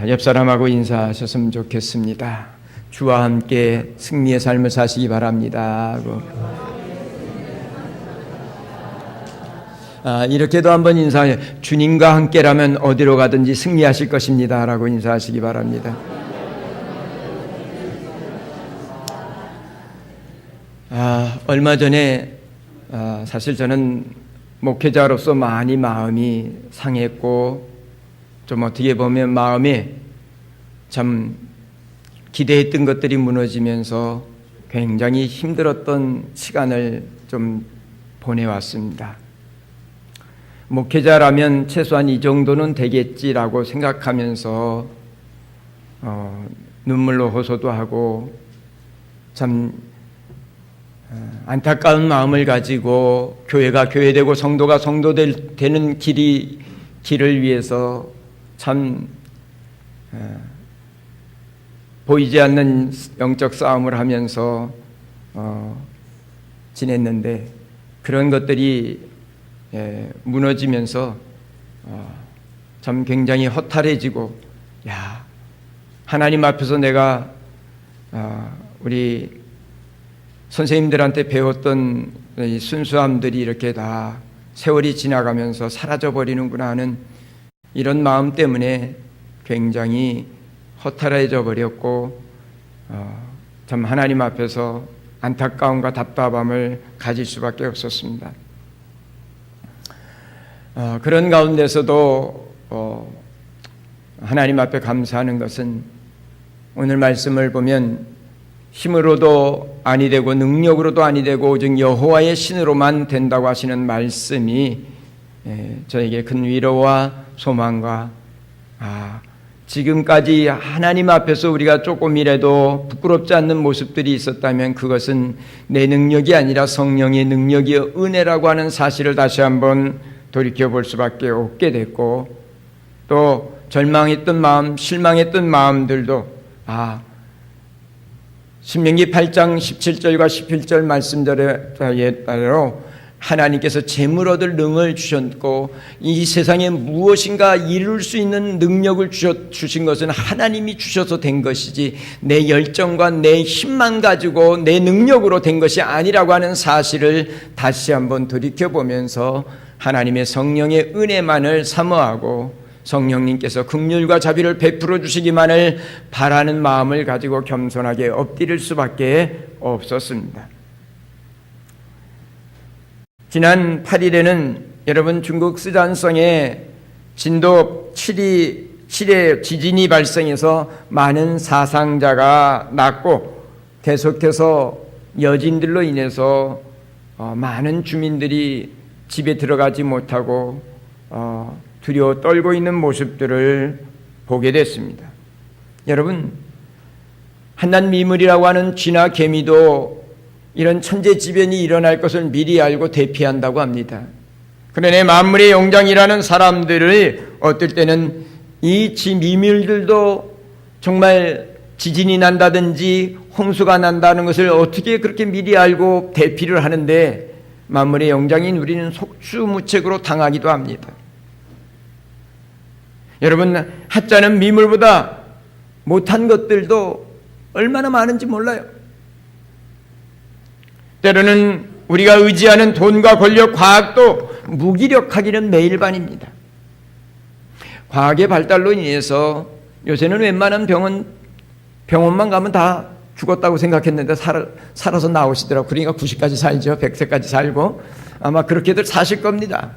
옆 사람하고 인사하셨으면 좋겠습니다. 주와 함께 승리의 삶을 사시기 바랍니다. 이렇게도 한번 인사해. 주님과 함께라면 어디로 가든지 승리하실 것입니다. 라고 인사하시기 바랍니다. 얼마 전에 사실 저는 목회자로서 많이 마음이 상했고, 좀 어떻게 보면 마음에 참 기대했던 것들이 무너지면서 굉장히 힘들었던 시간을 좀 보내왔습니다. 목회자라면 최소한 이 정도는 되겠지라고 생각하면서 눈물로 호소도 하고 참 안타까운 마음을 가지고 교회가 교회되고 성도가 성도되는 길을 위해서 참 보이지 않는 영적 싸움을 하면서 지냈는데, 그런 것들이 무너지면서 참 굉장히 허탈해지고, 하나님 앞에서 내가 우리 선생님들한테 배웠던 이 순수함들이 이렇게 다 세월이 지나가면서 사라져버리는구나 하는 이런 마음 때문에 굉장히 허탈해져 버렸고, 참 하나님 앞에서 안타까움과 답답함을 가질 수밖에 없었습니다. 그런 가운데서도 하나님 앞에 감사하는 것은, 오늘 말씀을 보면 힘으로도 아니 되고 능력으로도 아니 되고 오직 여호와의 신으로만 된다고 하시는 말씀이 저에게 큰 위로와 소망과, 지금까지 하나님 앞에서 우리가 조금이라도 부끄럽지 않는 모습들이 있었다면 그것은 내 능력이 아니라 성령의 능력이요 은혜라고 하는 사실을 다시 한번 돌이켜볼 수밖에 없게 됐고, 또 절망했던 마음, 실망했던 마음들도 신명기 8장 17절과 11절 말씀대로에 따로 하나님께서 재물 얻을 능을 주셨고, 이 세상에 무엇인가 이룰 수 있는 능력을 주신 것은 하나님이 주셔서 된 것이지 내 열정과 내 힘만 가지고 내 능력으로 된 것이 아니라고 하는 사실을 다시 한번 돌이켜보면서 하나님의 성령의 은혜만을 사모하고 성령님께서 긍휼과 자비를 베풀어 주시기만을 바라는 마음을 가지고 겸손하게 엎드릴 수밖에 없었습니다. 지난 8일에는 여러분 중국 쓰잔성에 진도 7의 지진이 발생해서 많은 사상자가 났고, 계속해서 여진들로 인해서 많은 주민들이 집에 들어가지 못하고 두려워 떨고 있는 모습들을 보게 됐습니다. 여러분, 한낱미물이라고 하는 쥐나 개미도 이런 천재지변이 일어날 것을 미리 알고 대피한다고 합니다. 그러나 만물의 영장이라는 사람들을 어떨 때는 이 미물들도 정말 지진이 난다든지 홍수가 난다는 것을 어떻게 그렇게 미리 알고 대피를 하는데, 만물의 영장인 우리는 속수무책으로 당하기도 합니다. 여러분, 하찮은 미물보다 못한 것들도 얼마나 많은지 몰라요. 때로는 우리가 의지하는 돈과 권력, 과학도 무기력하기는 매일반입니다. 과학의 발달로 인해서 요새는 웬만한 병원만 가면 다 죽었다고 생각했는데 살아서 나오시더라고요. 그러니까 90까지 살죠. 100세까지 살고 아마 그렇게들 사실 겁니다.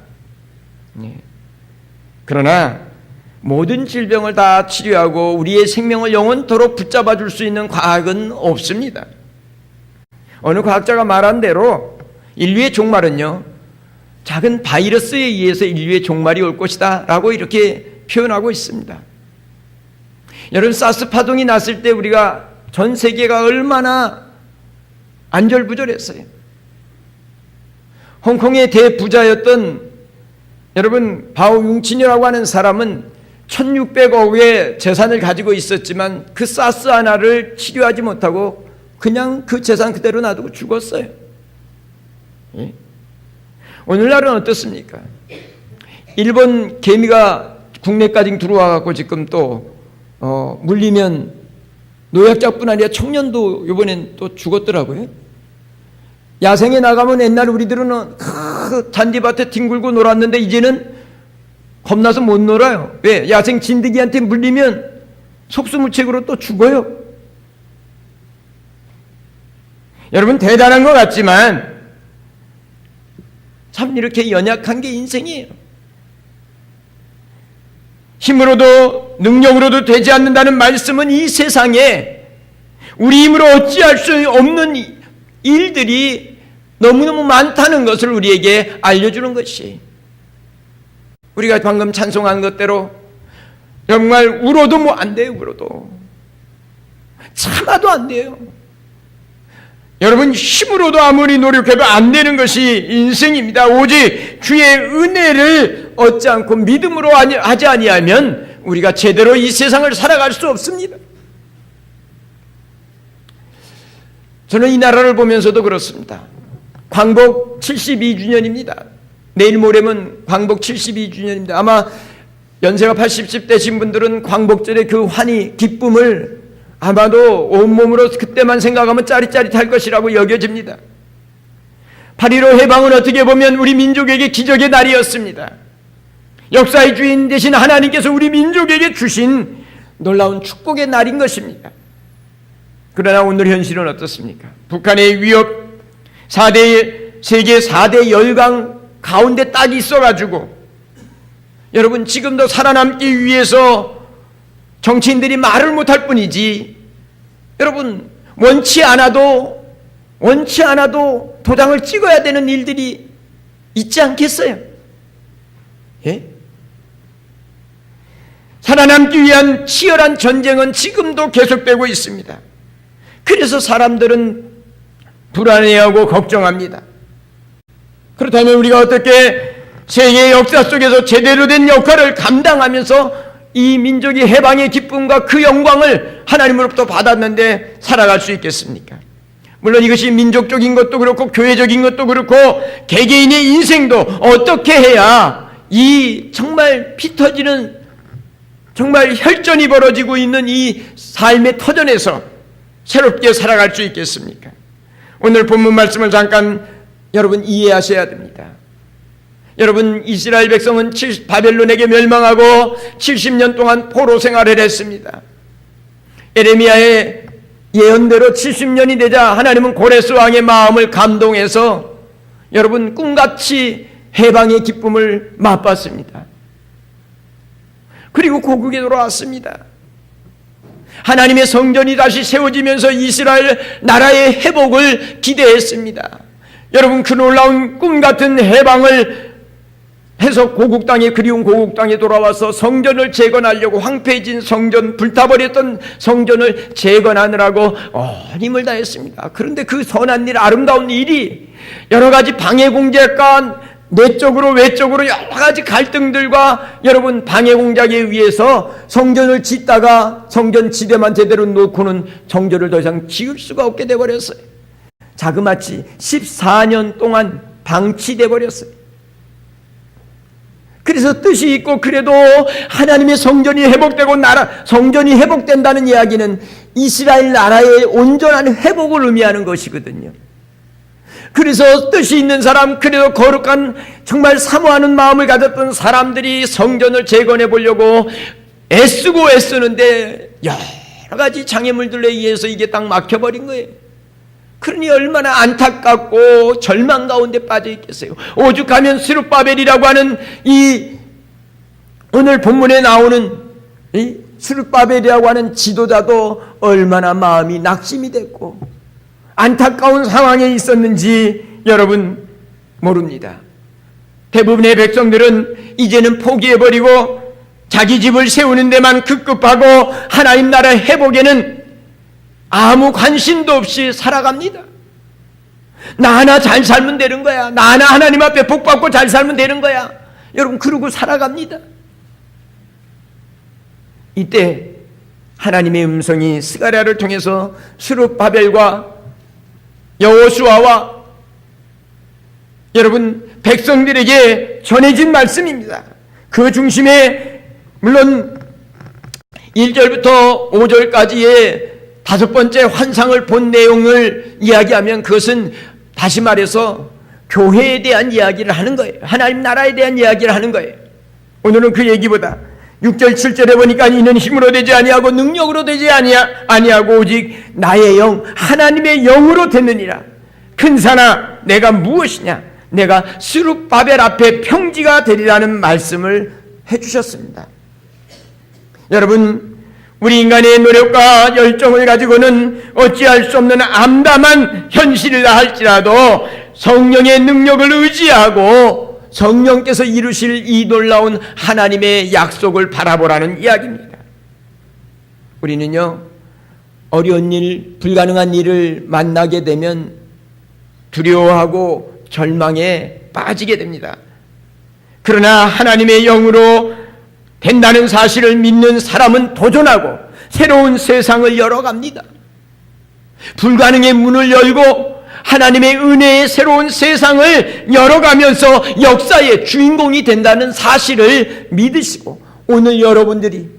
그러나 모든 질병을 다 치료하고 우리의 생명을 영원토록 붙잡아 줄 수 있는 과학은 없습니다. 어느 과학자가 말한 대로 인류의 종말은요, 작은 바이러스에 의해서 인류의 종말이 올 것이다 라고 이렇게 표현하고 있습니다. 여러분, 사스 파동이 났을 때 우리가 전 세계가 얼마나 안절부절했어요. 홍콩의 대부자였던 여러분 바오융친이라고 하는 사람은 1600억의 재산을 가지고 있었지만 그 사스 하나를 치료하지 못하고 그냥 그 재산 그대로 놔두고 죽었어요. 예? 오늘날은 어떻습니까? 일본 개미가 국내까지 들어와 갖고 지금 또 물리면 노약자뿐 아니라 청년도 이번엔 또 죽었더라고요. 야생에 나가면 옛날 우리들은 그 잔디밭에 뒹굴고 놀았는데 이제는 겁나서 못 놀아요. 왜? 야생 진드기한테 물리면 속수무책으로 또 죽어요. 여러분, 대단한 것 같지만 참 이렇게 연약한 게 인생이에요. 힘으로도 능력으로도 되지 않는다는 말씀은 이 세상에 우리 힘으로 어찌할 수 없는 일들이 너무너무 많다는 것을 우리에게 알려주는 것이, 우리가 방금 찬송한 것대로 정말 울어도 뭐 안 돼요. 울어도 참아도 안 돼요. 여러분, 힘으로도 아무리 노력해도 안 되는 것이 인생입니다. 오직 주의 은혜를 얻지 않고 믿음으로 하지 아니하면 우리가 제대로 이 세상을 살아갈 수 없습니다. 저는 이 나라를 보면서도 그렇습니다. 광복 72주년입니다. 내일 모레면 광복 72주년입니다. 아마 연세가 80쯤 되신 분들은 광복절의 그 환희, 기쁨을 아마도 온몸으로 그때만 생각하면 짜릿짜릿할 것이라고 여겨집니다. 8.15 해방은 어떻게 보면 우리 민족에게 기적의 날이었습니다. 역사의 주인 되신 하나님께서 우리 민족에게 주신 놀라운 축복의 날인 것입니다. 그러나 오늘 현실은 어떻습니까? 북한의 위협, 세계 4대 열강 가운데 딱 있어가지고 여러분, 지금도 살아남기 위해서 정치인들이 말을 못할 뿐이지, 여러분, 원치 않아도 도장을 찍어야 되는 일들이 있지 않겠어요? 예? 살아남기 위한 치열한 전쟁은 지금도 계속되고 있습니다. 그래서 사람들은 불안해하고 걱정합니다. 그렇다면 우리가 어떻게 세계의 역사 속에서 제대로 된 역할을 감당하면서 이 민족이 해방의 기쁨과 그 영광을 하나님으로부터 받았는데 살아갈 수 있겠습니까? 물론 이것이 민족적인 것도 그렇고 교회적인 것도 그렇고 개개인의 인생도 어떻게 해야 이 정말 피 터지는 정말 혈전이 벌어지고 있는 이 삶의 터전에서 새롭게 살아갈 수 있겠습니까? 오늘 본문 말씀을 잠깐 여러분 이해하셔야 됩니다. 여러분, 이스라엘 백성은 바벨론에게 멸망하고 70년 동안 포로 생활을 했습니다. 에레미야의 예언대로 70년이 되자 하나님은 고레스 왕의 마음을 감동해서 여러분 꿈같이 해방의 기쁨을 맛봤습니다. 그리고 고국에 돌아왔습니다. 하나님의 성전이 다시 세워지면서 이스라엘 나라의 회복을 기대했습니다. 여러분, 그 놀라운 꿈같은 해방을 해서 고국 땅에, 그리운 고국 땅에 돌아와서 성전을 재건하려고, 황폐해진 성전, 불타버렸던 성전을 재건하느라고 힘을 다했습니다. 그런데 그 선한 일, 아름다운 일이 여러 가지 방해 공작과 내적으로 외적으로 여러 가지 갈등들과 여러분 방해 공작에 의해서 성전을 짓다가 성전 지대만 제대로 놓고는 성전을 더 이상 지을 수가 없게 돼버렸어요. 자그마치 14년 동안 방치돼 버렸어요. 그래서 뜻이 있고 그래도 하나님의 성전이 회복되고 성전이 회복된다는 이야기는 이스라엘 나라의 온전한 회복을 의미하는 것이거든요. 그래서 뜻이 있는 사람, 그래도 거룩한 정말 사모하는 마음을 가졌던 사람들이 성전을 재건해 보려고 애쓰고 애쓰는데 여러 가지 장애물들에 의해서 이게 딱 막혀버린 거예요. 그러니 얼마나 안타깝고 절망 가운데 빠져 있겠어요. 오죽하면 스룹바벨이라고 하는 이 오늘 본문에 나오는 이 스룹바벨이라고 하는 지도자도 얼마나 마음이 낙심이 됐고 안타까운 상황에 있었는지 여러분 모릅니다. 대부분의 백성들은 이제는 포기해버리고 자기 집을 세우는 데만 급급하고 하나님 나라 회복에는 아무 관심도 없이 살아갑니다. 나 하나 잘 살면 되는 거야. 나 하나 하나님 앞에 복 받고 잘 살면 되는 거야. 여러분, 그러고 살아갑니다. 이때 하나님의 음성이 스가랴를 통해서 스룹바벨과 여호수아와 여러분 백성들에게 전해진 말씀입니다. 그 중심에 물론 1절부터 5절까지의 5번째 환상을 본 내용을 이야기하면 그것은 다시 말해서 교회에 대한 이야기를 하는 거예요. 하나님 나라에 대한 이야기를 하는 거예요. 오늘은 그 얘기보다 6절 7절에 보니까 이는 힘으로 되지 아니하고 능력으로 되지 아니하고 오직 나의 영 하나님의 영으로 됐느니라. 큰 산아 내가 무엇이냐, 내가 스룹바벨 앞에 평지가 되리라는 말씀을 해주셨습니다. 여러분, 우리 인간의 노력과 열정을 가지고는 어찌할 수 없는 암담한 현실이라 할지라도 성령의 능력을 의지하고 성령께서 이루실 이 놀라운 하나님의 약속을 바라보라는 이야기입니다. 우리는요, 어려운 일, 불가능한 일을 만나게 되면 두려워하고 절망에 빠지게 됩니다. 그러나 하나님의 영으로 된다는 사실을 믿는 사람은 도전하고 새로운 세상을 열어갑니다. 불가능의 문을 열고 하나님의 은혜의 새로운 세상을 열어가면서 역사의 주인공이 된다는 사실을 믿으시고, 오늘 여러분들이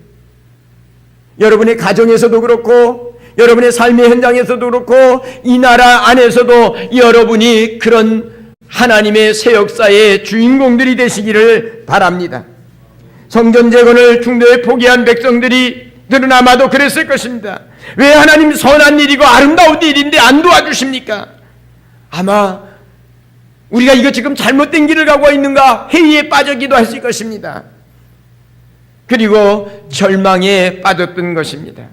여러분의 가정에서도 그렇고 여러분의 삶의 현장에서도 그렇고 이 나라 안에서도 여러분이 그런 하나님의 새 역사의 주인공들이 되시기를 바랍니다. 성전 재건을 중도에 포기한 백성들은 아마도 그랬을 것입니다. 왜 하나님 선한 일이고 아름다운 일인데 안 도와주십니까? 아마 우리가 이거 지금 잘못된 길을 가고 있는가 회의에 빠지기도 했을 것입니다. 그리고 절망에 빠졌던 것입니다.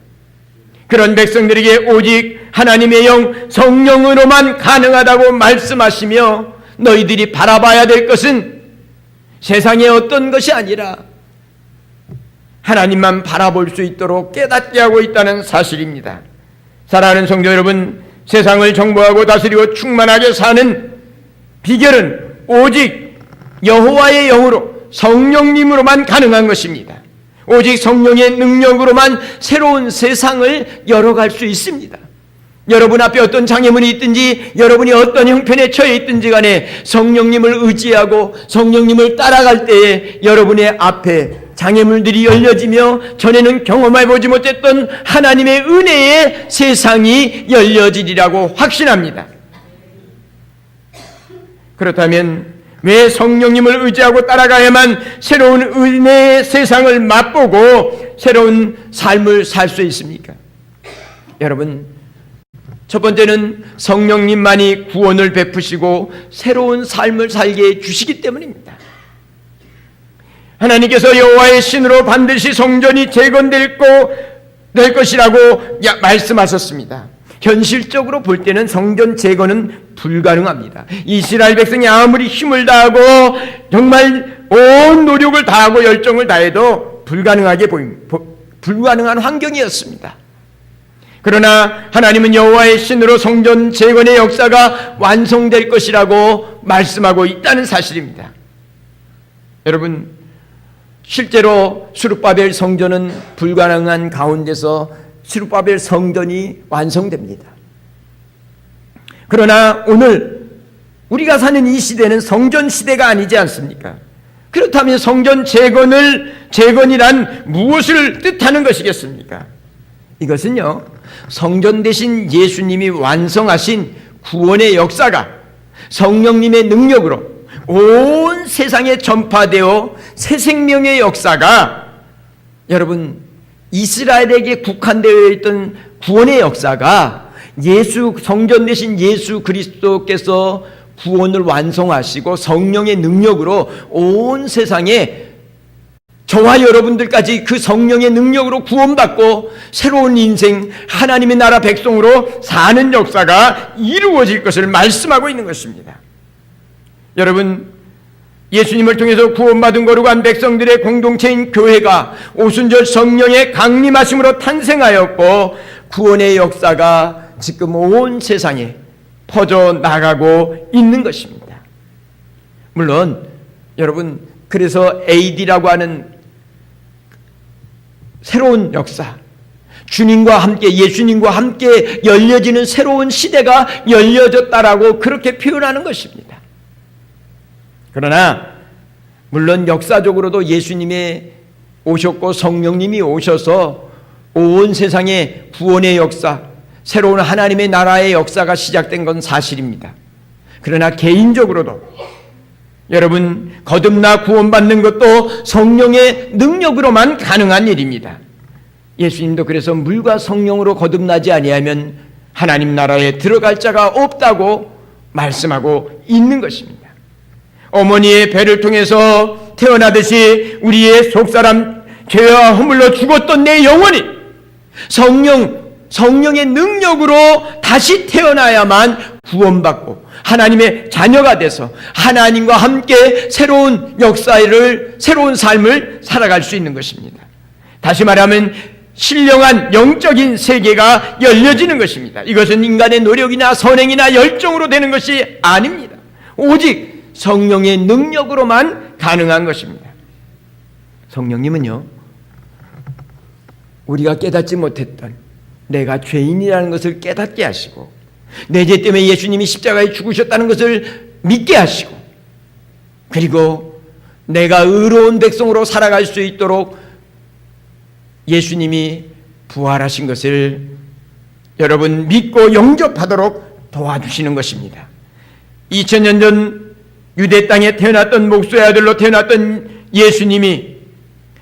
그런 백성들에게 오직 하나님의 영 성령으로만 가능하다고 말씀하시며, 너희들이 바라봐야 될 것은 세상의 어떤 것이 아니라 하나님만 바라볼 수 있도록 깨닫게 하고 있다는 사실입니다. 사랑하는 성도 여러분, 세상을 정복하고 다스리고 충만하게 사는 비결은 오직 여호와의 영으로 성령님으로만 가능한 것입니다. 오직 성령의 능력으로만 새로운 세상을 열어갈 수 있습니다. 여러분 앞에 어떤 장애물이 있든지 여러분이 어떤 형편에 처해 있든지 간에 성령님을 의지하고 성령님을 따라갈 때에 여러분의 앞에 장애물들이 열려지며 전에는 경험해보지 못했던 하나님의 은혜의 세상이 열려지리라고 확신합니다. 그렇다면 왜 성령님을 의지하고 따라가야만 새로운 은혜의 세상을 맛보고 새로운 삶을 살 수 있습니까? 여러분, 첫 번째는 성령님만이 구원을 베푸시고 새로운 삶을 살게 해주시기 때문입니다. 하나님께서 여호와의 신으로 반드시 성전이 재건될 것이라고 말씀하셨습니다. 현실적으로 볼 때는 성전 재건은 불가능합니다. 이스라엘 백성이 아무리 힘을 다하고 정말 온 노력을 다하고 열정을 다해도 불가능한 환경이었습니다. 그러나 하나님은 여호와의 신으로 성전 재건의 역사가 완성될 것이라고 말씀하고 있다는 사실입니다. 여러분, 실제로 스룹바벨 성전은 불가능한 가운데서 스룹바벨 성전이 완성됩니다. 그러나 오늘 우리가 사는 이 시대는 성전 시대가 아니지 않습니까? 그렇다면 성전 재건이란 무엇을 뜻하는 것이겠습니까? 이것은요, 성전 대신 예수님이 완성하신 구원의 역사가 성령님의 능력으로 온 세상에 전파되어 새 생명의 역사가, 여러분, 이스라엘에게 국한되어 있던 구원의 역사가 성전 대신 예수 그리스도께서 구원을 완성하시고 성령의 능력으로 온 세상에 저와 여러분들까지 그 성령의 능력으로 구원받고 새로운 인생, 하나님의 나라 백성으로 사는 역사가 이루어질 것을 말씀하고 있는 것입니다. 여러분, 예수님을 통해서 구원받은 거룩한 백성들의 공동체인 교회가 오순절 성령의 강림하심으로 탄생하였고 구원의 역사가 지금 온 세상에 퍼져나가고 있는 것입니다. 물론 여러분, 그래서 AD라고 하는 새로운 역사, 주님과 함께, 예수님과 함께 열려지는 새로운 시대가 열려졌다라고 그렇게 표현하는 것입니다. 그러나 물론 역사적으로도 예수님이 오셨고 성령님이 오셔서 온 세상의 구원의 역사, 새로운 하나님의 나라의 역사가 시작된 건 사실입니다. 그러나 개인적으로도 여러분, 거듭나 구원받는 것도 성령의 능력으로만 가능한 일입니다. 예수님도 그래서 물과 성령으로 거듭나지 아니하면 하나님 나라에 들어갈 자가 없다고 말씀하고 있는 것입니다. 어머니의 배를 통해서 태어나듯이 우리의 속사람 죄와 허물로 죽었던 내 영혼이 성령의 능력으로 다시 태어나야만 구원받고 하나님의 자녀가 돼서 하나님과 함께 새로운 역사를, 새로운 삶을 살아갈 수 있는 것입니다. 다시 말하면 신령한 영적인 세계가 열려지는 것입니다. 이것은 인간의 노력이나 선행이나 열정으로 되는 것이 아닙니다. 오직 성령의 능력으로만 가능한 것입니다. 성령님은요, 우리가 깨닫지 못했던 내가 죄인이라는 것을 깨닫게 하시고 내 죄 때문에 예수님이 십자가에 죽으셨다는 것을 믿게 하시고 그리고 내가 의로운 백성으로 살아갈 수 있도록 예수님이 부활하신 것을 여러분 믿고 영접하도록 도와주시는 것입니다. 2000년 전 유대 땅에 태어났던 목수의 아들로 태어났던 예수님이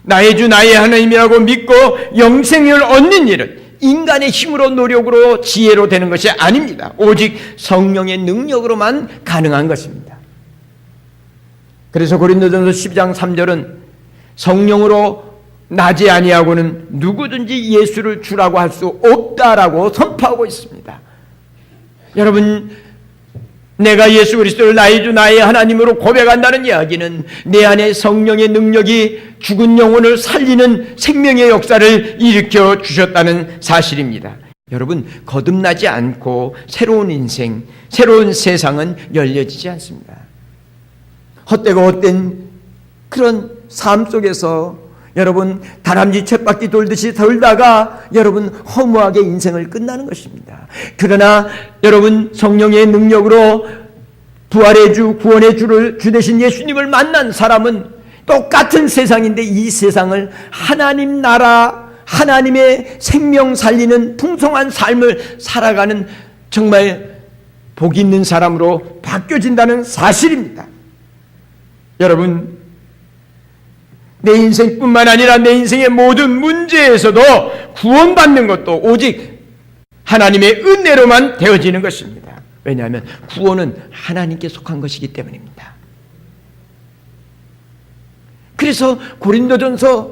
나의 주 나의 하나님이라고 믿고 영생을 얻는 일은 인간의 힘으로 노력으로 지혜로 되는 것이 아닙니다. 오직 성령의 능력으로만 가능한 것입니다. 그래서 고린도전서 12장 3절은 성령으로 나지 아니하고는 누구든지 예수를 주라고 할 수 없다라고 선포하고 있습니다. 여러분, 내가 예수 그리스도를 나의 주 나의 하나님으로 고백한다는 이야기는 내 안에 성령의 능력이 죽은 영혼을 살리는 생명의 역사를 일으켜 주셨다는 사실입니다. 여러분, 거듭나지 않고 새로운 인생, 새로운 세상은 열려지지 않습니다. 헛되고 헛된 그런 삶 속에서 여러분 다람쥐 쳇바퀴 돌듯이 돌다가 여러분 허무하게 인생을 끝나는 것입니다. 그러나 여러분 성령의 능력으로 부활의 주, 구원의 주 되신 예수님을 만난 사람은 똑같은 세상인데 이 세상을 하나님 나라, 하나님의 생명 살리는 풍성한 삶을 살아가는 정말 복 있는 사람으로 바뀌어진다는 사실입니다. 여러분, 내 인생뿐만 아니라 내 인생의 모든 문제에서도 구원받는 것도 오직 하나님의 은혜로만 되어지는 것입니다. 왜냐하면 구원은 하나님께 속한 것이기 때문입니다. 그래서 고린도후서는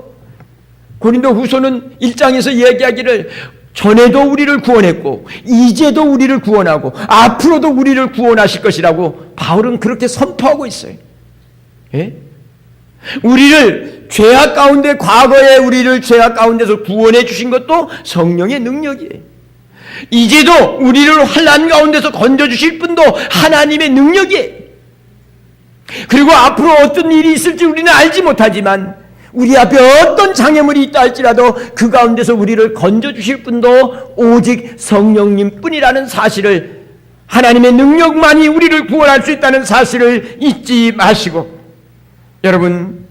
1장에서 이야기하기를 전에도 우리를 구원했고 이제도 우리를 구원하고 앞으로도 우리를 구원하실 것이라고 바울은 그렇게 선포하고 있어요. 예? 우리를 죄악 가운데, 과거에 우리를 죄악 가운데서 구원해 주신 것도 성령의 능력이에요. 이제도 우리를 환난 가운데서 건져주실 분도 하나님의 능력이에요. 그리고 앞으로 어떤 일이 있을지 우리는 알지 못하지만 우리 앞에 어떤 장애물이 있다 할지라도 그 가운데서 우리를 건져주실 분도 오직 성령님 뿐이라는 사실을, 하나님의 능력만이 우리를 구원할 수 있다는 사실을 잊지 마시고, 여러분,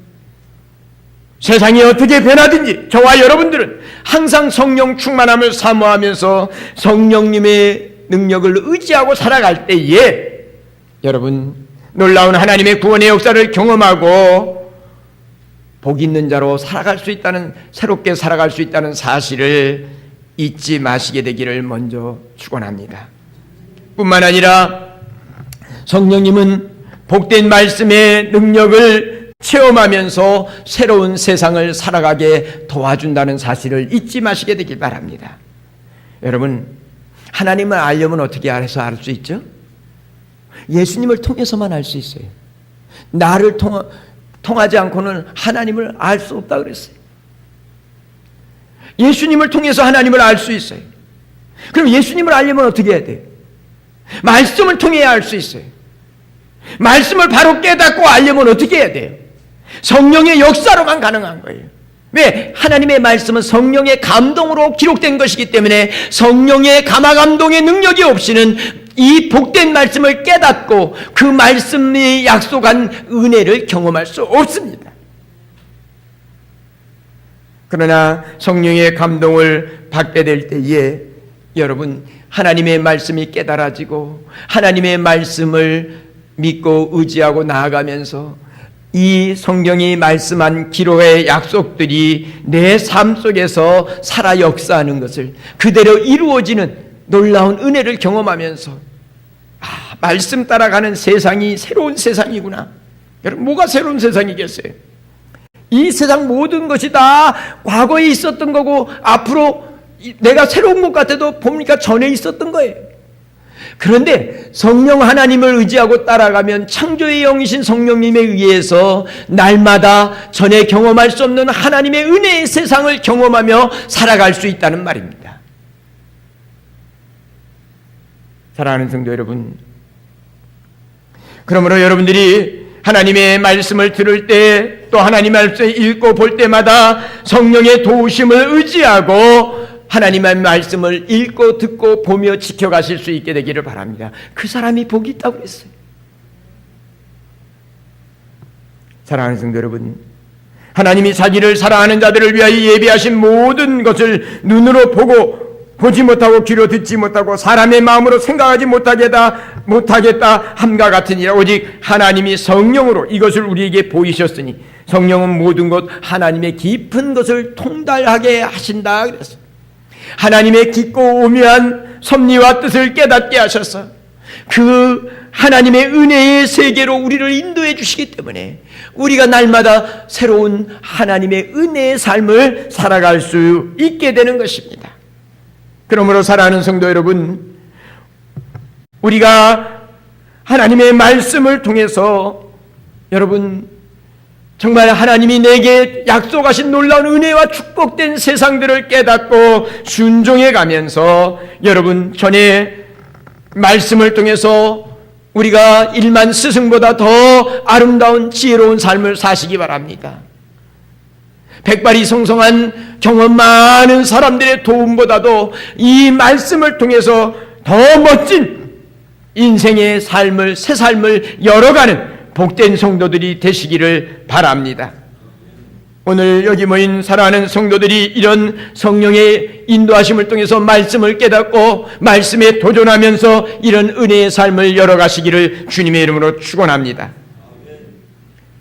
세상이 어떻게 변하든지 저와 여러분들은 항상 성령 충만함을 사모하면서 성령님의 능력을 의지하고 살아갈 때에 여러분 놀라운 하나님의 구원의 역사를 경험하고 복 있는 자로 살아갈 수 있다는, 새롭게 살아갈 수 있다는 사실을 잊지 마시게 되기를 먼저 축원합니다. 뿐만 아니라 성령님은 복된 말씀의 능력을 체험하면서 새로운 세상을 살아가게 도와준다는 사실을 잊지 마시게 되길 바랍니다. 여러분, 하나님을 알려면 어떻게 알아서 알 수 있죠? 예수님을 통해서만 알 수 있어요. 나를 통하지 않고는 하나님을 알 수 없다 그랬어요. 예수님을 통해서 하나님을 알 수 있어요. 그럼 예수님을 알려면 어떻게 해야 돼요? 말씀을 통해야 알 수 있어요. 말씀을 바로 깨닫고 알려면 어떻게 해야 돼요? 성령의 역사로만 가능한 거예요. 왜? 하나님의 말씀은 성령의 감동으로 기록된 것이기 때문에 성령의 감화감동의 능력이 없이는 이 복된 말씀을 깨닫고 그 말씀이 약속한 은혜를 경험할 수 없습니다. 그러나 성령의 감동을 받게 될 때에 여러분 하나님의 말씀이 깨달아지고 하나님의 말씀을 믿고 의지하고 나아가면서 이 성경이 말씀한 기로의 약속들이 내 삶 속에서 살아 역사하는 것을 그대로 이루어지는 놀라운 은혜를 경험하면서 말씀 따라가는 세상이 새로운 세상이구나. 여러분 뭐가 새로운 세상이겠어요? 이 세상 모든 것이 다 과거에 있었던 거고 앞으로 내가 새로운 것 같아도 보니까 전에 있었던 거예요. 그런데 성령 하나님을 의지하고 따라가면 창조의 영이신 성령님에 의해서 날마다 전에 경험할 수 없는 하나님의 은혜의 세상을 경험하며 살아갈 수 있다는 말입니다. 사랑하는 성도 여러분, 그러므로 여러분들이 하나님의 말씀을 들을 때 또 하나님의 말씀을 읽고 볼 때마다 성령의 도우심을 의지하고 하나님의 말씀을 읽고 듣고 보며 지켜가실 수 있게 되기를 바랍니다. 그 사람이 복이 있다고 그랬어요. 사랑하는 성도 여러분, 하나님이 자기를 사랑하는 자들을 위하여 예비하신 모든 것을 눈으로 보지 못하고 귀로 듣지 못하고 사람의 마음으로 생각하지 못하겠다 함과 같으니라. 오직 하나님이 성령으로 이것을 우리에게 보이셨으니 성령은 모든 것 하나님의 깊은 것을 통달하게 하신다 그랬어요. 하나님의 깊고 오묘한 섭리와 뜻을 깨닫게 하셔서 그 하나님의 은혜의 세계로 우리를 인도해 주시기 때문에 우리가 날마다 새로운 하나님의 은혜의 삶을 살아갈 수 있게 되는 것입니다. 그러므로 사랑하는 성도 여러분, 우리가 하나님의 말씀을 통해서 여러분 정말 하나님이 내게 약속하신 놀라운 은혜와 축복된 세상들을 깨닫고 순종해 가면서 여러분 전에 말씀을 통해서 우리가 일만 스승보다 더 아름다운 지혜로운 삶을 사시기 바랍니다. 백발이 성성한 경험 많은 사람들의 도움보다도 이 말씀을 통해서 더 멋진 인생의 삶을, 새 삶을 열어가는 복된 성도들이 되시기를 바랍니다. 오늘 여기 모인 사랑하는 성도들이 이런 성령의 인도하심을 통해서 말씀을 깨닫고 말씀에 도전하면서 이런 은혜의 삶을 열어가시기를 주님의 이름으로 축원합니다.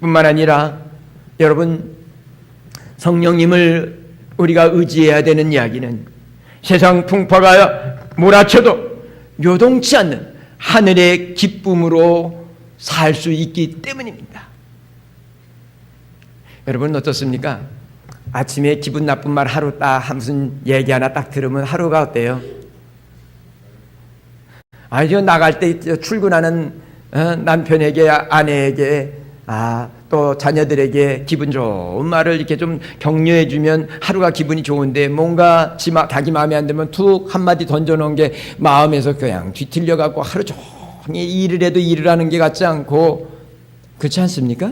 뿐만 아니라 여러분 성령님을 우리가 의지해야 되는 이야기는 세상 풍파가 몰아쳐도 요동치 않는 하늘의 기쁨으로 살 수 있기 때문입니다. 여러분 어떻습니까? 아침에 기분 나쁜 말 하루 딱 무슨 얘기 하나 딱 들으면 하루가 어때요? 아니요, 나갈 때 출근하는 남편에게 아내에게 또 자녀들에게 기분 좋은 말을 이렇게 좀 격려해 주면 하루가 기분이 좋은데 뭔가 자기 마음에 안 들면 툭 한마디 던져놓은 게 마음에서 그냥 뒤틀려 갖고 하루 종일 일을 해도 일을 하는 게 같지 않고 그렇지 않습니까?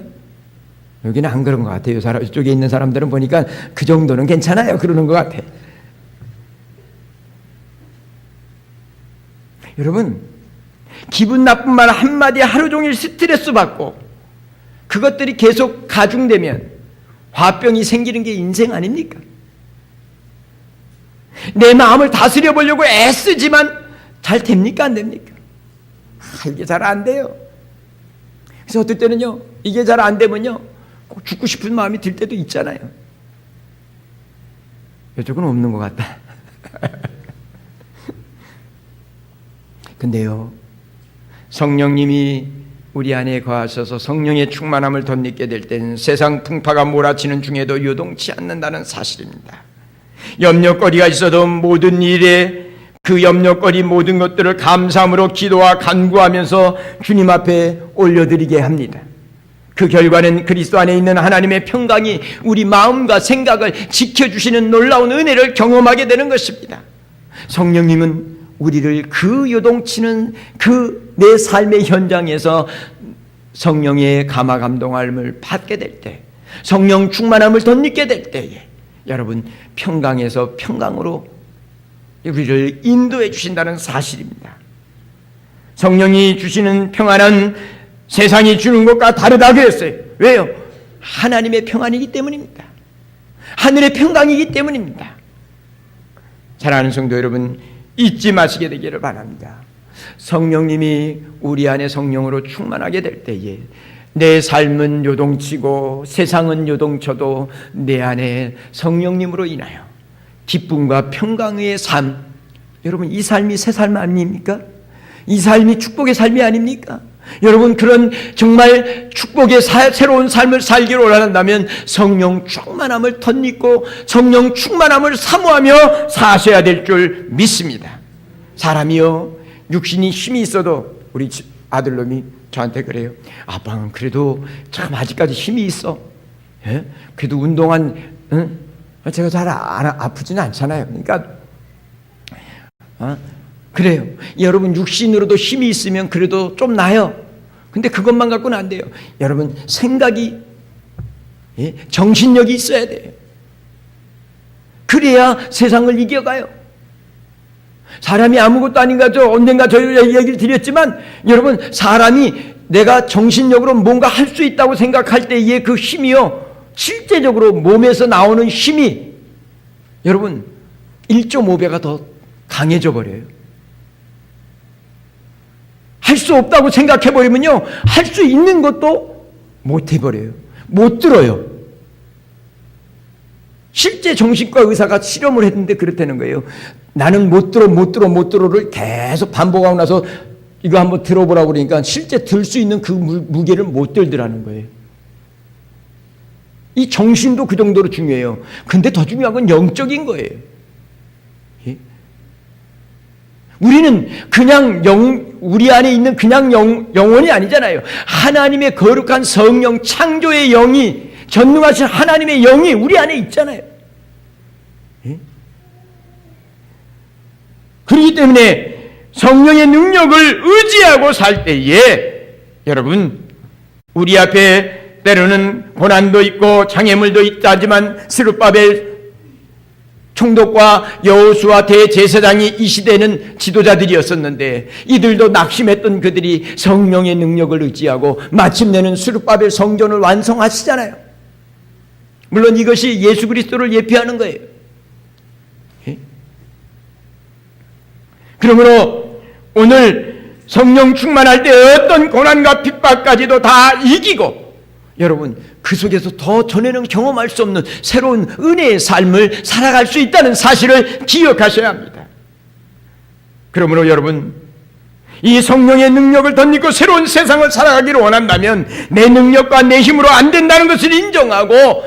여기는 안 그런 것 같아요. 이쪽에 있는 사람들은 보니까 그 정도는 괜찮아요. 그러는 것 같아. 여러분 기분 나쁜 말 한마디 하루 종일 스트레스 받고 그것들이 계속 가중되면 화병이 생기는 게 인생 아닙니까? 내 마음을 다스려 보려고 애쓰지만 잘 됩니까? 안 됩니까? 이게 잘 안 돼요. 그래서 어떨 때는요, 이게 잘 안 되면요, 꼭 죽고 싶은 마음이 들 때도 있잖아요. 이쪽은 없는 것 같다. 근데요, 성령님이 우리 안에 거하셔서 성령의 충만함을 덧입게 될 때는 세상 풍파가 몰아치는 중에도 요동치 않는다는 사실입니다. 염려거리가 있어도 모든 일에 그 염려거리 모든 것들을 감사함으로 기도와 간구하면서 주님 앞에 올려드리게 합니다. 그 결과는 그리스도 안에 있는 하나님의 평강이 우리 마음과 생각을 지켜주시는 놀라운 은혜를 경험하게 되는 것입니다. 성령님은 우리를 그 요동치는 그 내 삶의 현장에서 성령의 감화감동함을 받게 될 때, 성령 충만함을 덧입게 될 때에 여러분 평강에서 평강으로 우리를 인도해 주신다는 사실입니다. 성령이 주시는 평안은 세상이 주는 것과 다르다 그랬어요. 왜요? 하나님의 평안이기 때문입니다. 하늘의 평강이기 때문입니다. 사랑하는 성도 여러분, 잊지 마시게 되기를 바랍니다. 성령님이 우리 안에 성령으로 충만하게 될 때에 내 삶은 요동치고 세상은 요동쳐도 내 안에 성령님으로 인하여 기쁨과 평강의 삶, 여러분 이 삶이 새 삶 아닙니까? 이 삶이 축복의 삶이 아닙니까? 여러분 그런 정말 축복의 새로운 삶을 살기를 원한다면 성령 충만함을 덧입고 성령 충만함을 사모하며 사셔야 될 줄 믿습니다. 사람이요 육신이 힘이 있어도, 우리 아들놈이 저한테 그래요. 아빠는 그래도 참 아직까지 힘이 있어. 예? 그래도 운동한 제가 잘 아프지는 않잖아요. 그러니까 그래요. 여러분 육신으로도 힘이 있으면 그래도 좀 나아요. 근데 그것만 갖고는 안 돼요. 여러분 생각이, 정신력이 있어야 돼요. 그래야 세상을 이겨가요. 사람이 아무것도 아닌가, 언젠가 저 얘기를 드렸지만, 여러분 사람이 내가 정신력으로 뭔가 할 수 있다고 생각할 때의 그 힘이요, 실제적으로 몸에서 나오는 힘이 여러분 1.5배가 더 강해져 버려요. 할 수 없다고 생각해버리면요, 할 수 있는 것도 못 해버려요. 못 들어요. 실제 정신과 의사가 실험을 했는데 그렇다는 거예요. 나는 못 들어를 계속 반복하고 나서 이거 한번 들어보라고 그러니까 실제 들 수 있는 그 무게를 못 들더라는 거예요. 이 정신도 그 정도로 중요해요. 근데 더 중요한 건 영적인 거예요. 예? 우리는 그냥 우리 안에 있는 그냥 영혼이 아니잖아요. 하나님의 거룩한 성령, 창조의 영이, 전능하신 하나님의 영이 우리 안에 있잖아요. 예? 그렇기 때문에 성령의 능력을 의지하고 살 때에 여러분 우리 앞에 때로는 고난도 있고 장애물도 있다지만 스룹바벨 총독과 여호수아 대제사장이 이 시대는 지도자들이었었는데 이들도 낙심했던 그들이 성령의 능력을 의지하고 마침내는 스룹바벨 성전을 완성하시잖아요. 물론 이것이 예수 그리스도를 예표하는 거예요. 그러므로 오늘 성령 충만할 때 어떤 고난과 핍박까지도 다 이기고 여러분 그 속에서 더 전에는 경험할 수 없는 새로운 은혜의 삶을 살아갈 수 있다는 사실을 기억하셔야 합니다. 그러므로 여러분 이 성령의 능력을 덧입고 새로운 세상을 살아가기를 원한다면 내 능력과 내 힘으로 안 된다는 것을 인정하고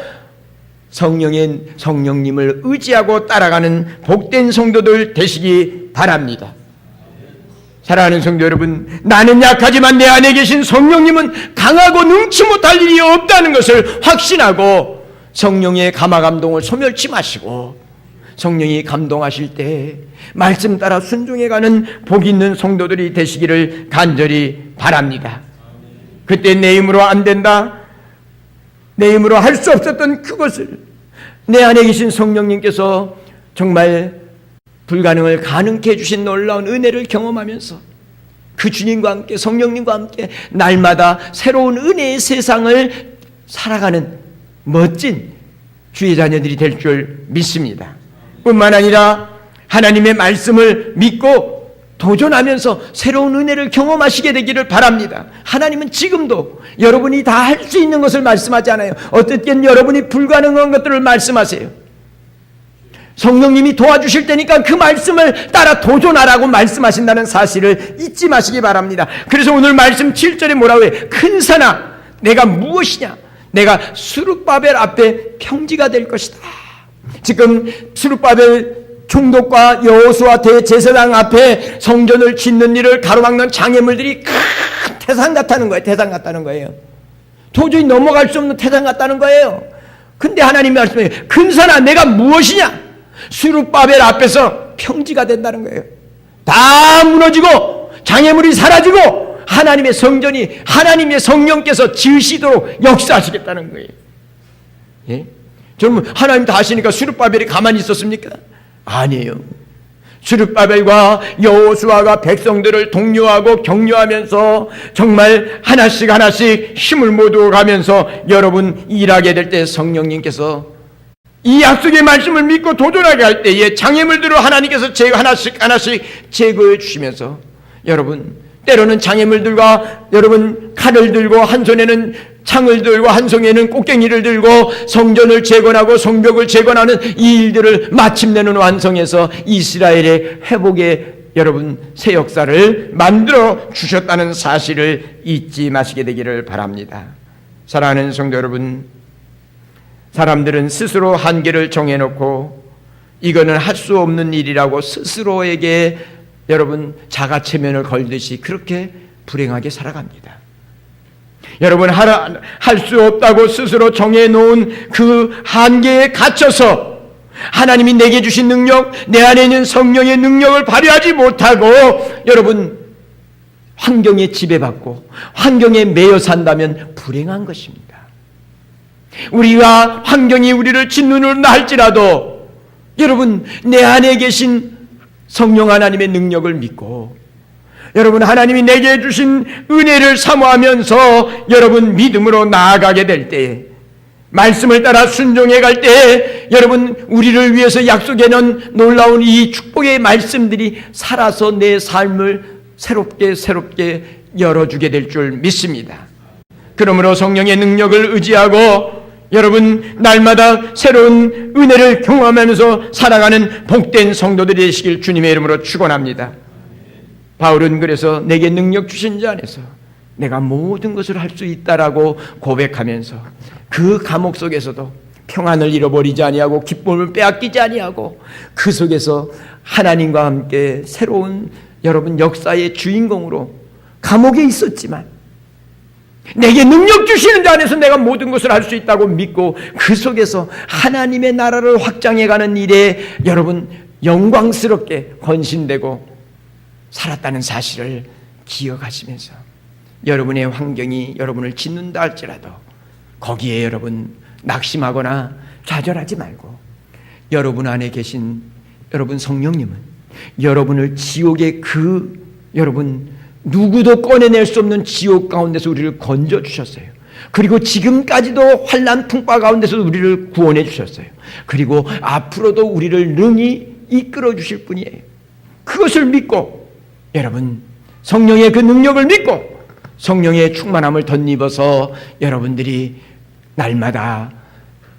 성령님을 의지하고 따라가는 복된 성도들 되시기 바랍니다. 사랑하는 성도 여러분, 나는 약하지만 내 안에 계신 성령님은 강하고 능치 못할 일이 없다는 것을 확신하고 성령의 감화감동을 소멸치 마시고 성령이 감동하실 때 말씀 따라 순종해가는 복 있는 성도들이 되시기를 간절히 바랍니다. 그때 내 힘으로 안 된다, 내 힘으로 할 수 없었던 그것을 내 안에 계신 성령님께서 정말 불가능을 가능케 해주신 놀라운 은혜를 경험하면서 그 주님과 함께 성령님과 함께 날마다 새로운 은혜의 세상을 살아가는 멋진 주의 자녀들이 될 줄 믿습니다. 뿐만 아니라 하나님의 말씀을 믿고 도전하면서 새로운 은혜를 경험하시게 되기를 바랍니다. 하나님은 지금도 여러분이 다 할 수 있는 것을 말씀하지 않아요. 어떨 땐 여러분이 불가능한 것들을 말씀하세요. 성령님이 도와주실 테니까 그 말씀을 따라 도전하라고 말씀하신다는 사실을 잊지 마시기 바랍니다. 그래서 오늘 말씀 7절에 뭐라고 해요? 큰 산아 내가 무엇이냐? 내가 스룹바벨 앞에 평지가 될 것이다. 지금 스룹바벨 총독과 여호수아 대제사장 앞에 성전을 짓는 일을 가로막는 장애물들이 큰 태산 같다는 거예요. 태산 같다는 거예요. 도저히 넘어갈 수 없는 태산 같다는 거예요. 근데 하나님이 말씀해요. 큰 산아 내가 무엇이냐? 스룹바벨 앞에서 평지가 된다는 거예요. 다 무너지고 장애물이 사라지고 하나님의 성전이 하나님의 성령께서 지으시도록 역사하시겠다는 거예요. 예? 여러분 하나님 다 하시니까 스룹바벨이 가만히 있었습니까? 아니에요. 스룹바벨과 여호수아가 백성들을 독려하고 격려하면서 정말 하나씩 힘을 모두 가면서 여러분 일하게 될 때 성령님께서 이 약속의 말씀을 믿고 도전하게 할 때에 장애물들을 하나님께서 하나씩 제거해 주시면서, 여러분 때로는 장애물들과 여러분 칼을 들고 한 손에는 창을 들고 한 손에는 꽃갱이를 들고 성전을 재건하고 성벽을 재건하는 이 일들을 마침내는 완성해서 이스라엘의 회복의 여러분 새 역사를 만들어 주셨다는 사실을 잊지 마시게 되기를 바랍니다. 사랑하는 성도 여러분, 사람들은 스스로 한계를 정해놓고 이거는 할 수 없는 일이라고 스스로에게 여러분 자가체면을 걸듯이 그렇게 불행하게 살아갑니다. 여러분 할 수 없다고 스스로 정해놓은 그 한계에 갇혀서 하나님이 내게 주신 능력, 내 안에 있는 성령의 능력을 발휘하지 못하고 여러분 환경에 지배받고 환경에 매여 산다면 불행한 것입니다. 우리가 환경이 우리를 짓누른다 할지라도 여러분 내 안에 계신 성령 하나님의 능력을 믿고 여러분 하나님이 내게 주신 은혜를 사모하면서 여러분 믿음으로 나아가게 될 때에, 말씀을 따라 순종해 갈 때에 여러분 우리를 위해서 약속해 놓은 놀라운 이 축복의 말씀들이 살아서 내 삶을 새롭게 열어주게 될 줄 믿습니다. 그러므로 성령의 능력을 의지하고 여러분 날마다 새로운 은혜를 경험하면서 살아가는 복된 성도들이 되시길 주님의 이름으로 축원합니다. 바울은 그래서 내게 능력 주신 자 안에서 내가 모든 것을 할 수 있다라고 고백하면서 그 감옥 속에서도 평안을 잃어버리지 아니하고 기쁨을 빼앗기지 아니하고 그 속에서 하나님과 함께 새로운 여러분 역사의 주인공으로 감옥에 있었지만 내게 능력 주시는 자 안에서 내가 모든 것을 할 수 있다고 믿고 그 속에서 하나님의 나라를 확장해가는 일에 여러분 영광스럽게 헌신되고 살았다는 사실을 기억하시면서 여러분의 환경이 여러분을 짓는다 할지라도 거기에 여러분 낙심하거나 좌절하지 말고 여러분 안에 계신 여러분 성령님은 여러분을 지옥의 그 여러분 누구도 꺼내낼 수 없는 지옥 가운데서 우리를 건져 주셨어요. 그리고 지금까지도 환난 풍파 가운데서 우리를 구원해 주셨어요. 그리고 앞으로도 우리를 능히 이끌어 주실 분이에요. 그것을 믿고 여러분 성령의 그 능력을 믿고 성령의 충만함을 덧입어서 여러분들이 날마다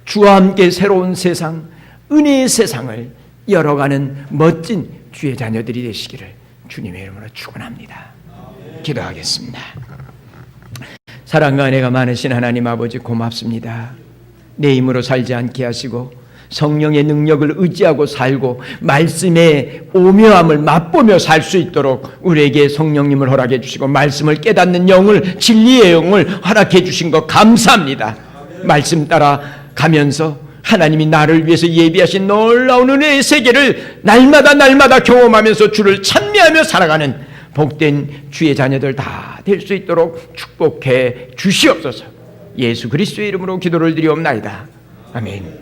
주와 함께 새로운 세상, 은혜의 세상을 열어가는 멋진 주의 자녀들이 되시기를 주님의 이름으로 축원합니다. 기도하겠습니다. 사랑과 은혜가 많으신 하나님 아버지 고맙습니다. 내 힘으로 살지 않게 하시고 성령의 능력을 의지하고 살고 말씀의 오묘함을 맛보며 살 수 있도록 우리에게 성령님을 허락해 주시고 말씀을 깨닫는 영을, 진리의 영을 허락해 주신 것 감사합니다. 말씀 따라 가면서 하나님이 나를 위해서 예비하신 놀라운 은혜의 세계를 날마다 경험하면서 주를 찬미하며 살아가는 복된 주의 자녀들 다 될 수 있도록 축복해 주시옵소서. 예수 그리스도의 이름으로 기도를 드리옵나이다. 아멘.